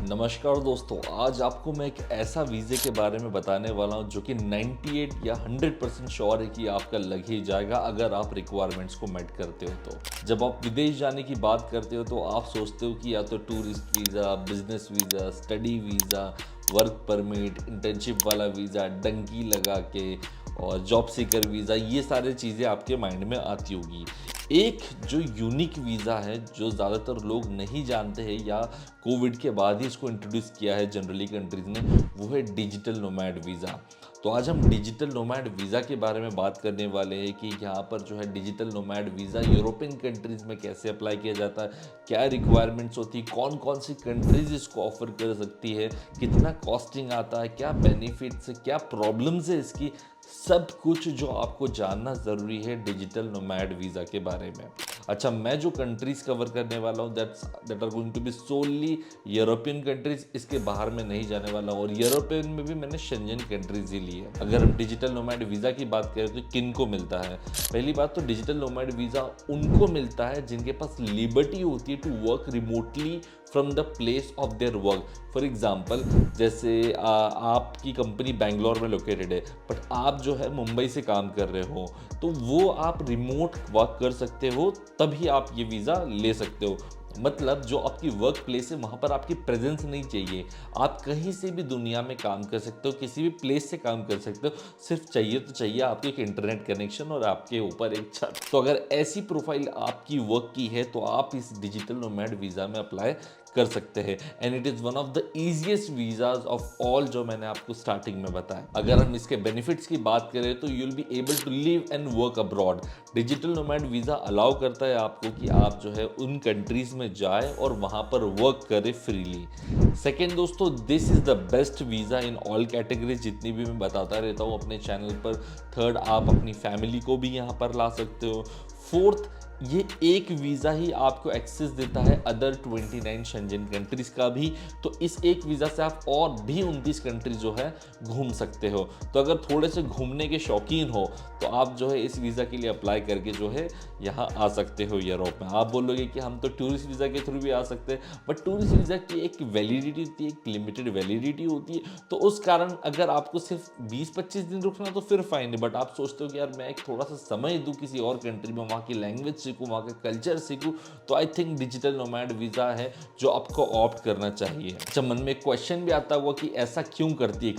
नमस्कार दोस्तों, आज आपको मैं एक ऐसा वीज़े के बारे में बताने वाला हूं जो कि 98 या 100% श्योर है कि आपका लग ही जाएगा अगर आप रिक्वायरमेंट्स को मेट करते हो तो। जब आप विदेश जाने की बात करते हो तो आप सोचते हो कि या तो tourist visa, business visa, study visa, work permit, internship वाला वीज़ा, डंकी लगा के और जॉब सीकर वीज़ा, ये सारी चीज़ें आपके माइंड में आती होगी। एक जो यूनिक वीज़ा है जो ज़्यादातर लोग नहीं जानते हैं या कोविड के बाद ही इसको इंट्रोड्यूस किया है जनरली कंट्रीज़ ने, वो है डिजिटल नोमैड वीज़ा। तो आज हम डिजिटल नोमैड वीज़ा के बारे में बात करने वाले हैं कि यहाँ पर जो है digital nomad visa European countries में कैसे अप्लाई किया जाता है, क्या रिक्वायरमेंट्स होती है, कौन कौन सी कंट्रीज़ इसको ऑफर कर सकती है, कितना कॉस्टिंग आता है, क्या बेनिफिट्स है, क्या प्रॉब्लम्स है इसकी, सब कुछ जो आपको जानना ज़रूरी है डिजिटल नोमैड वीज़ा के बारे में। अच्छा, मैं जो कंट्रीज़ कवर करने वाला हूँ that are going to be solely European countries, इसके बाहर में नहीं जाने वाला हूँ। और यूरोपियन में भी मैंने शेंजन कंट्रीज़ ही ली है। अगर हम डिजिटल नोमैड वीज़ा की बात करें तो किन को मिलता है? पहली बात तो डिजिटल नोमैड वीज़ा उनको मिलता है जिनके पास लिबर्टी होती है to work remotely from the place of their work. For example, जैसे आपकी कंपनी बैंगलोर में लोकेटेड है बट आप जो है मुंबई से काम कर रहे हो, तो वो आप रिमोट वर्क कर सकते हो, तभी आप ये वीज़ा ले सकते हो। मतलब जो आपकी वर्क प्लेस है वहाँ पर आपकी प्रेजेंस नहीं चाहिए, आप कहीं से भी दुनिया में काम कर सकते हो, किसी भी प्लेस से काम कर सकते हो, सिर्फ चाहिए तो चाहिए आपको एक इंटरनेट कनेक्शन और आपके ऊपर एक छत। तो अगर ऐसी प्रोफाइल आपकी वर्क की है तो आप इस डिजिटल नोमैड वीज़ा में अप्लाई कर सकते हैं। And it is one of the easiest visas of all जो मैंने आपको स्टार्टिंग में बताया। अगर हम इसके बेनिफिट्स की बात करें तो you will be able to live and work abroad. Digital nomad visa allow करता है आपको कि आप जो है उन कंट्रीज़ में जाए और वहाँ पर वर्क करें फ्रीली। सेकेंड दोस्तों, this is the best visa in all categories, जितनी भी मैं बताता रहता हूँ अपने चैनल पर। थर्ड, आप अपनी फैमिली को भी यहाँ पर ला सकते हो। फोर्थ, ये एक वीज़ा ही आपको एक्सेस देता है अदर 29 शेंजन कंट्रीज़ का भी। तो इस एक वीज़ा से आप और भी 29 कंट्रीज जो है घूम सकते हो। तो अगर थोड़े से घूमने के शौकीन हो तो आप जो है इस वीज़ा के लिए अप्लाई करके जो है यहाँ आ सकते हो यूरोप में। आप बोलोगे कि हम तो टूरिस्ट वीज़ा के थ्रू भी आ सकते हैं, बट टूरिस्ट वीज़ा की एक वैलिडिटी होती है, एक लिमिटेड वैलिडिटी होती है। तो उस कारण अगर आपको सिर्फ 20-25 दिन रुकना तो फिर फाइन है, बट आप सोचते हो कि यार मैं एक थोड़ा सा समय दूँ किसी और कंट्री में, वहाँ की लैंग्वेज सीखूँ, वहाँ का कल्चर सीखूँ, तो I think digital nomad visa है जो आपको ऑप्ट करना चाहिए। अच्छा, मन में एक क्वेश्चन भी आता हुआ कि ऐसा क्यों करती है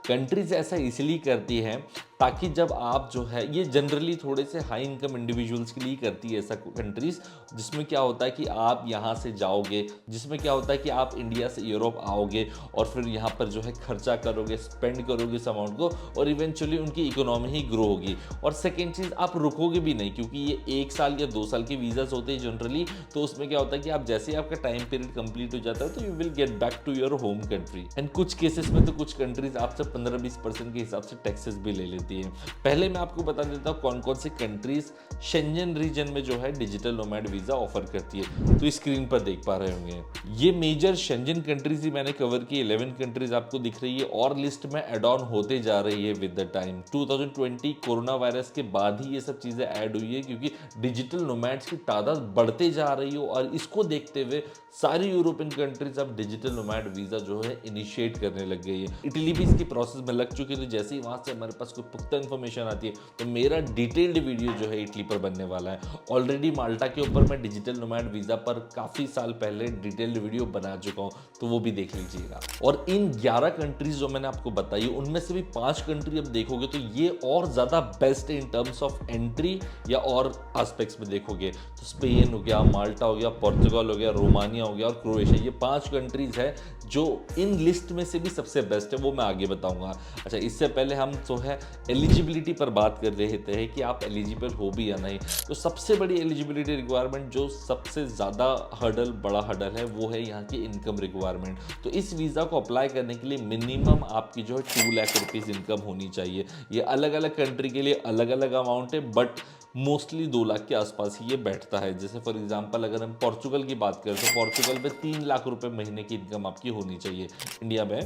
कंट्रीज ऐसा इसलिए करती है ताकि जब आप जो है, ये जनरली थोड़े से हाई इनकम इंडिविजुअल्स के लिए करती है ऐसा कंट्रीज, जिसमें क्या होता है कि आप यहाँ से जाओगे, जिसमें क्या होता है कि आप इंडिया से यूरोप आओगे और फिर यहाँ पर जो है खर्चा करोगे, स्पेंड करोगे इस अमाउंट को, और इवेंचुअली उनकी इकोनॉमी ही ग्रो होगी। और सेकेंड चीज़, आप रुकोगे भी नहीं, क्योंकि ये 1 साल या 2 साल के वीज़ास होते हैं जनरली। तो उसमें क्या होता है कि आप जैसे ही आपका टाइम पीरियड कंप्लीट हो जाता है तो you will get back to your home country. And कुछ केसेस में तो कुछ कंट्रीज आपसे 15-20% के हिसाब से टैक्सेस भी ले लेती है। पहले मैं आपको बता देता हूँ कौन कौन सी कंट्रीज शेंजन रीजन में जो है डिजिटल नोमैड वीज़ा ऑफर करती है। तो स्क्रीन पर देख पा रहे होंगे ये मेजर शेंजन कंट्रीज ही मैंने कवर की। 11 कंट्रीज आपको दिख रही है और लिस्ट में एड ऑन होते जा रही है with the time. 2020 corona virus के बाद ही ये सब चीज़ें ऐड हुई है, क्योंकि डिजिटल नोमैड्स की तादाद बढ़ते जा रही हो, और इसको देखते हुए सारी यूरोपियन कंट्रीज अब डिजिटल नोमैड वीज़ा जो है इनिशिएट करने लग गई है। इटली भी इसकी प्रोसेस में लग चुकी है, तो जैसे ही वहाँ से हमारे पास कोई पुख्ता इन्फॉर्मेशन आती है तो मेरा डिटेल्ड वीडियो जो है इटली पर बनने वाला है। ऑलरेडी माल्टा के ऊपर मैं डिजिटल नोमैड वीज़ा पर काफ़ी साल पहले डिटेल्ड वीडियो बना चुका हूँ, तो वो भी देख लीजिएगा। और इन 11 कंट्रीज जो मैंने आपको बताई, उनमें से भी 5 कंट्री अब देखोगे तो ये और ज़्यादा बेस्ट है इन टर्म्स ऑफ एंट्री या और एस्पेक्ट्स में देखोगे तो स्पेन हो गया, माल्टा हो गया, पोर्तुगल हो गया, रोमानिया हो गया और क्रोएशिया, ये 5 कंट्रीज है जो इन लिस्ट में से भी सबसे बेस्ट है, वो मैं आगे बताऊंगा। अच्छा, इससे पहले हम जो है एलिजिबिलिटी पर बात कर रहे थे कि आप एलिजिबल हो भी या नहीं। तो सबसे बड़ी एलिजिबिलिटी रिक्वायरमेंट, जो सबसे ज़्यादा बड़ा हर्डल है, वो है यहाँ की इनकम रिक्वायरमेंट। तो इस वीज़ा को अप्लाई करने के लिए मिनिमम आपकी जो है 2 लाख रुपीज़ इनकम होनी चाहिए। ये अलग अलग कंट्री के लिए अलग अलग अमाउंट है, बट मोस्टली 2 लाख के आसपास ही ये बैठता है। जैसे फॉर एग्जांपल अगर हम पोर्चुगल की बात करें तो पोर्चुगल में 3 लाख रुपए महीने की इनकम आपकी होनी चाहिए इंडिया में।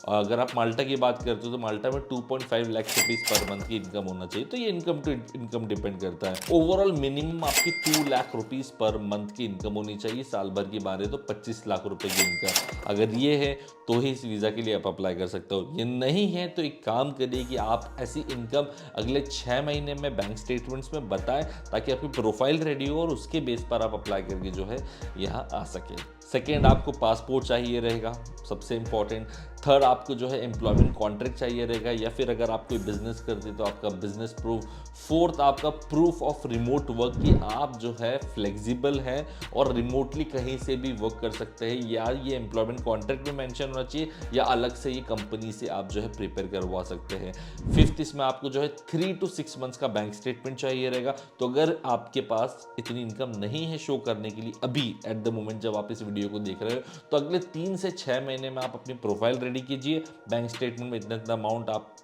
अगर आप माल्टा की बात करते हो तो माल्टा में 2.5 लाख रुपीज़ पर मंथ की इनकम होना चाहिए। तो ये इनकम टू इनकम डिपेंड करता है। ओवरऑल मिनिमम आपकी 2 लाख रुपीज़ पर मंथ की इनकम होनी चाहिए। साल भर की बात है तो 25 लाख रुपए की इनकम अगर ये है तो ही इस वीज़ा के लिए आप अप्लाई कर सकते हो। ये नहीं है तो एक काम करिए कि आप ऐसी इनकम अगले 6 महीने में बैंक स्टेटमेंट्स में बताएं, ताकि आपकी प्रोफाइल रेडी हो और उसके बेस पर आप अप्लाई करके जो है यहाँ आ सके। सेकेंड, आपको पासपोर्ट चाहिए रहेगा, सबसे इंपॉर्टेंट। थर्ड, आपको जो है एम्प्लॉयमेंट कॉन्ट्रैक्ट चाहिए रहेगा, या फिर अगर आप कोई बिजनेस करते तो आपका बिजनेस प्रूफ। फोर्थ, आपका प्रूफ ऑफ रिमोट वर्क कि आप जो है फ्लेक्सिबल हैं और रिमोटली कहीं से भी वर्क कर सकते हैं, या ये एम्प्लॉयमेंट कॉन्ट्रैक्ट में मेंशन होना चाहिए, या अलग से ये कंपनी से आप जो है प्रिपेयर करवा सकते हैं। फिफ्थ, इसमें आपको जो है 3 to 6 मंथ्स का बैंक स्टेटमेंट चाहिए रहेगा। तो अगर आपके पास इतनी इनकम नहीं है शो करने के लिए अभी एट द मोमेंट जब आप इस वीडियो को देख रहे हो, तो अगले 3 से 6 महीने में आप अपनी प्रोफाइल रेडी कीजिए, बैंक स्टेटमेंट में इतना इतना अमाउंट आप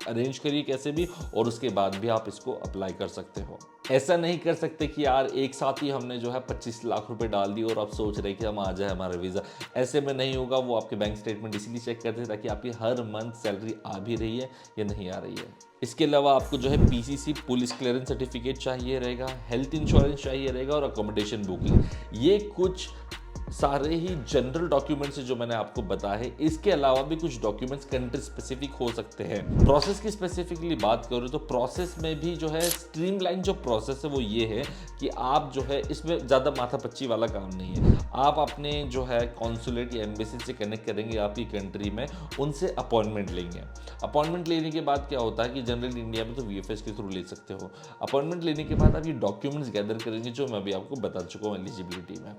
अरेंज करिए कैसे भी, और उसके बाद भी आप इसको अप्लाई कर सकते हो। ऐसा नहीं कर सकते कि यार एक साथ ही हमने जो है 25 लाख रुपए डाल दिए और आप सोच रहे कि हम आ जाए हमारा वीज़ा। ऐसे में नहीं होगा। वो आपके बैंक स्टेटमेंट इसीलिए चेक करते हैं ताकि आपकी हर मंथ सैलरी आ भी रही है या नहीं आ रही है। इसके अलावा आपको जो है पीसीसी पुलिस क्लियरेंस सर्टिफिकेट चाहिए रहेगा, हेल्थ इंश्योरेंस चाहिए रहेगा और अकोमोडेशन बुकिंग। ये कुछ सारे ही जनरल डॉक्यूमेंट्स जो मैंने आपको बताया है। इसके अलावा भी कुछ डॉक्यूमेंट्स कंट्री स्पेसिफिक हो सकते हैं। प्रोसेस की स्पेसिफिकली बात करूँ तो प्रोसेस में भी जो है स्ट्रीमलाइन जो प्रोसेस है वो ये है कि आप जो है इसमें ज़्यादा माथापच्ची वाला काम नहीं है। आप अपने जो है कॉन्सुलेट या एम्बेसी से कनेक्ट करेंगे आपकी कंट्री में, उनसे अपॉइंटमेंट लेंगे। अपॉइंटमेंट लेने के बाद क्या होता है कि जनरली इंडिया में तो वीएफएस के थ्रू ले सकते हो। अपॉइंटमेंट लेने के बाद आप ये डॉक्यूमेंट्स गैदर करेंगे जो मैं अभी आपको बता चुका हूँ एलिजिबिलिटी में।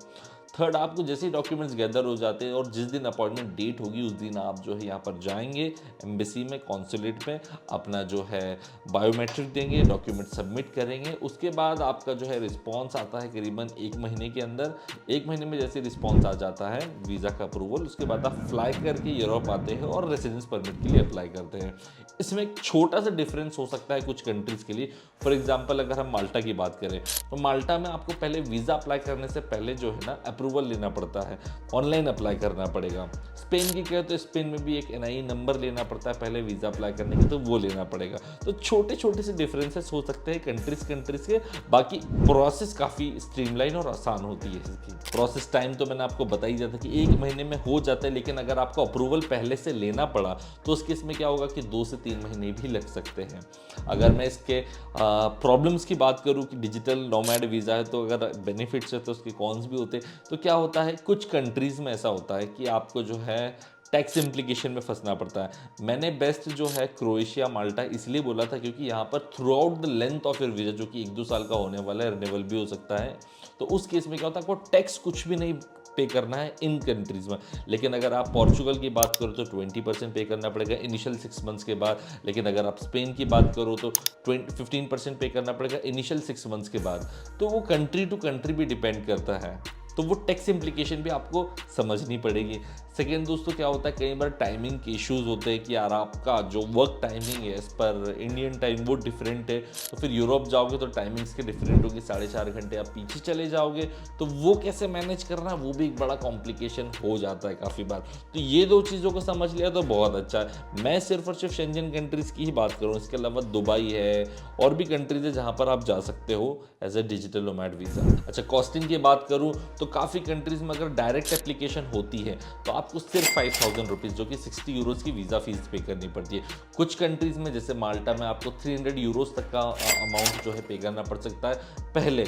थर्ड, आपको जैसे ही डॉक्यूमेंट्स गैदर हो जाते हैं और जिस दिन अपॉइंटमेंट डेट होगी उस दिन आप जो है यहाँ पर जाएंगे एम्बेसी में, कॉन्सुलेट में, अपना जो है बायोमेट्रिक देंगे, डॉक्यूमेंट सबमिट करेंगे। उसके बाद आपका जो है रिस्पॉन्स आता है करीबन 1 महीने के अंदर। 1 महीने में जैसे रिस्पॉन्स आ जाता है वीज़ा का अप्रूवल, उसके बाद आप फ्लाई करके यूरोप आते हैं और रेसिडेंस परमिट के लिए अप्लाई करते हैं। इसमें एक छोटा सा डिफरेंस हो सकता है कुछ कंट्रीज़ के लिए। फॉर एग्जाम्पल अगर हम माल्टा की बात करें तो माल्टा में आपको पहले वीज़ा अप्लाई करने से पहले जो है ना अप्रूवल लेना पड़ता है, ऑनलाइन अप्लाई करना पड़ेगा। स्पेन की कहें तो स्पेन में भी एक एनआई नंबर लेना पड़ता है पहले वीज़ा अप्लाई करने के, तो वो लेना पड़ेगा। तो छोटे छोटे से डिफरेंसेस हो सकते हैं कंट्रीज के। बाकी प्रोसेस काफ़ी स्ट्रीमलाइन और आसान होती है इसकी। प्रोसेस टाइम तो मैंने आपको बता ही दिया था कि 1 महीने में हो जाता है, लेकिन अगर आपको अप्रूवल पहले से लेना पड़ा तो उस केस में क्या होगा कि 2 से 3 महीने भी लग सकते हैं। अगर मैं इसके प्रॉब्लम्स की बात करूं कि डिजिटल नोमैड वीज़ा है तो अगर बेनिफिट्स है तो उसके कॉन्स भी होते हैं। तो क्या होता है कुछ कंट्रीज़ में ऐसा होता है कि आपको जो है टैक्स इम्प्लीकेशन में फंसना पड़ता है। मैंने बेस्ट जो है क्रोएशिया माल्टा इसलिए बोला था क्योंकि यहाँ पर through out the length of your visa, जो कि 1-2 साल का होने वाला है, रिन्यूअल भी हो सकता है, तो उस केस में क्या होता है आपको टैक्स कुछ भी नहीं पे करना है इन कंट्रीज़ में। लेकिन अगर आप पोर्चुगल की बात करो तो 20% पे करना पड़ेगा इनिशियल 6 मंथ्स के बाद। लेकिन अगर आप स्पेन की बात करो तो 15% पे करना पड़ेगा इनिशियल 6 मंथ्स के बाद। तो वो कंट्री टू कंट्री भी डिपेंड करता है, तो वो टैक्स इम्प्लीकेशन भी आपको समझनी पड़ेगी। सेकेंड दोस्तों क्या होता है कई बार टाइमिंग के इश्यूज़ होते हैं कि यार आपका जो वर्क टाइमिंग है इस पर इंडियन टाइम वो डिफरेंट है, तो फिर यूरोप जाओगे तो टाइमिंग्स के डिफरेंट होगी, 4.5 घंटे आप पीछे चले जाओगे, तो वो कैसे मैनेज करना वो भी एक बड़ा कॉम्प्लिकेशन हो जाता है काफ़ी बार। तो ये 2 चीज़ों को समझ लिया तो बहुत अच्छा है। मैं सिर्फ और सिर्फ शेंजन कंट्रीज़ की ही बात करूँ, इसके अलावा दुबई है और भी कंट्रीज़ है जहाँ पर आप जा सकते हो as a digital nomad visa. अच्छा, कॉस्टिंग की बात करूँ तो काफ़ी कंट्रीज़ में अगर डायरेक्ट एप्लीकेशन होती है तो आपको सिर्फ 5000 रुपीज़ जो कि 60 यूरोज़ की वीज़ा फीस पे करनी पड़ती है। कुछ कंट्रीज़ में जैसे माल्टा में आपको 300 यूरोज़ तक का अमाउंट जो है पे करना पड़ सकता है पहले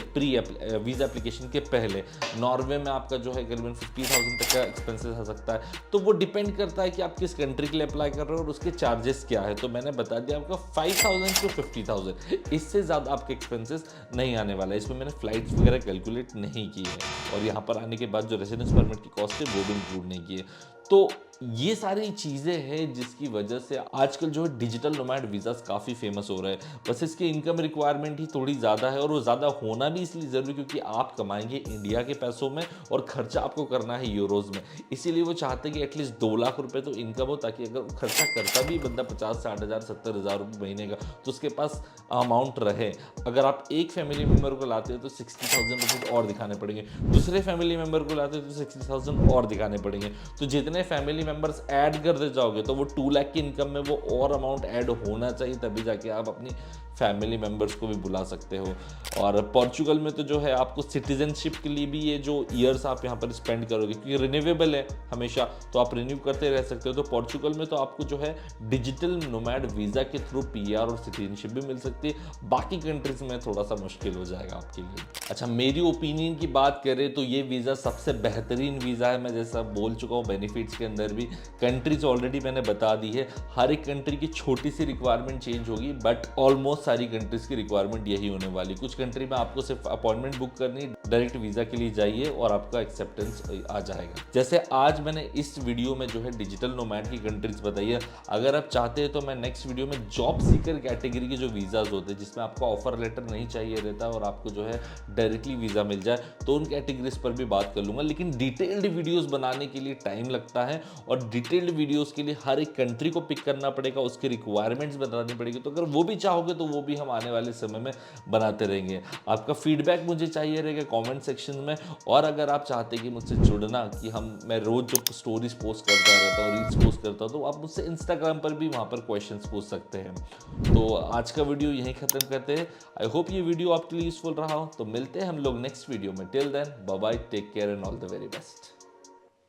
वीज़ा एप्लीकेशन के पहले। नॉर्वे में आपका जो है करीबन 50,000 तक का एक्सपेंसेस आ सकता है। तो वो डिपेंड करता है कि आप किस कंट्री के लिए अप्लाई कर रहे हो और उसके चार्जेस क्या है। तो मैंने बता दिया आपका 5000 to 50,000, इससे ज़्यादा आपके एक्सपेंसेस नहीं आने वाला है। इसमें मैंने फ्लाइट्स वगैरह कैलकुलेट नहीं की है और यहाँ पर आने के बाद जो रेसिडेंस परमिट की कॉस्ट है वो भी इंक्लूड नहीं की है। तो ये सारी चीज़ें हैं जिसकी वजह से आजकल जो है डिजिटल नोमैड वीज़ास काफ़ी फेमस हो रहे हैं। बस इसकी इनकम रिक्वायरमेंट ही थोड़ी ज़्यादा है और वो ज़्यादा होना भी इसलिए ज़रूरी क्योंकि आप कमाएंगे इंडिया के पैसों में और खर्चा आपको करना है यूरोज़ में। इसीलिए वो चाहते हैं कि एटलीस्ट 2 लाख रुपए तो इनकम हो, ताकि अगर खर्चा करता भी बंदा 50-60,000 70,000 रुपये महीने का तो उसके पास अमाउंट रहे। अगर आप एक फैमिली मेम्बर को लाते हो तो 60,000 रुपीज़ और दिखाने पड़ेंगे, दूसरे फैमिली मेम्बर को लाते हो तो 60,000 और दिखाने पड़ेंगे। तो जितने फैमिली मेंबर्स ऐड करते जाओगे तो वो 2 लाख की इनकम में वो और अमाउंट ऐड होना चाहिए, तभी जाके आप अपनी फैमिली मेंबर्स को भी बुला सकते हो। और पोर्चुगल में तो जो है आपको सिटीजनशिप के लिए भी ये जो ईयर्स आप यहाँ पर स्पेंड करोगे, क्योंकि रिन्यूएबल है हमेशा, तो आप रिन्यू करते रह सकते हो। तो पोर्चुगल में तो आपको जो है डिजिटल नोमैड वीज़ा के थ्रू पीआर और सिटीजनशिप भी मिल सकती है। बाकी कंट्रीज में थोड़ा सा मुश्किल हो जाएगा आपके लिए। अच्छा, मेरी ओपिनियन की बात करें तो ये वीज़ा सबसे बेहतरीन वीज़ा है। मैं जैसा बोल चुका हूँ बेनिफिट्स के अंदर भी, कंट्रीज ऑलरेडी मैंने बता दी है। हर एक कंट्री की छोटी सी रिक्वायरमेंट चेंज होगी, बट ऑलमोस्ट सारी कंट्रीज की रिक्वायरमेंट यही होने वाली। कुछ कंट्री में आपको सिर्फ अपॉइंटमेंट बुक करनी, डायरेक्ट वीज़ा के लिए जाइए और आपका एक्सेप्टेंस आ जाएगा। जैसे आज मैंने इस वीडियो में जो है डिजिटल नोमैड की कंट्रीज बताई है। अगर आप चाहते हैं तो मैं नेक्स्ट वीडियो में जॉब सीकर कैटेगरी के जो वीज़ाज होते हैं, जिसमें आपको ऑफर लेटर नहीं चाहिए रहता और आपको जो है डायरेक्टली वीज़ा मिल जाए, तो उन कैटेगरीज पर भी बात कर लूँगा। लेकिन डिटेल्ड वीडियोस बनाने के लिए टाइम लगता है और डिटेल्ड वीडियोस के लिए हर एक कंट्री को पिक करना पड़ेगा, उसकी रिक्वायरमेंट्स बतानी पड़ेगी। तो अगर वो भी चाहोगे तो वो भी हम आने वाले समय में बनाते रहेंगे। आपका फीडबैक मुझे चाहिए रहेगा कमेंट सेक्शन में। और अगर आप चाहते हैं कि मुझसे जुड़ना, कि मैं रोज़ जो स्टोरीज पोस्ट करता रहता हूँ, रील्स पोस्ट करता हूँ, तो आप मुझसे इंस्टाग्राम पर भी वहाँ पर क्वेश्चंस पूछ सकते हैं। तो आज का वीडियो यहीं ख़त्म करते हैं। आई होप ये वीडियो आपके लिए यूजफुल रहा हो। तो मिलते हैं हम लोग नेक्स्ट वीडियो में। Till then bye bye, take care and all the very best.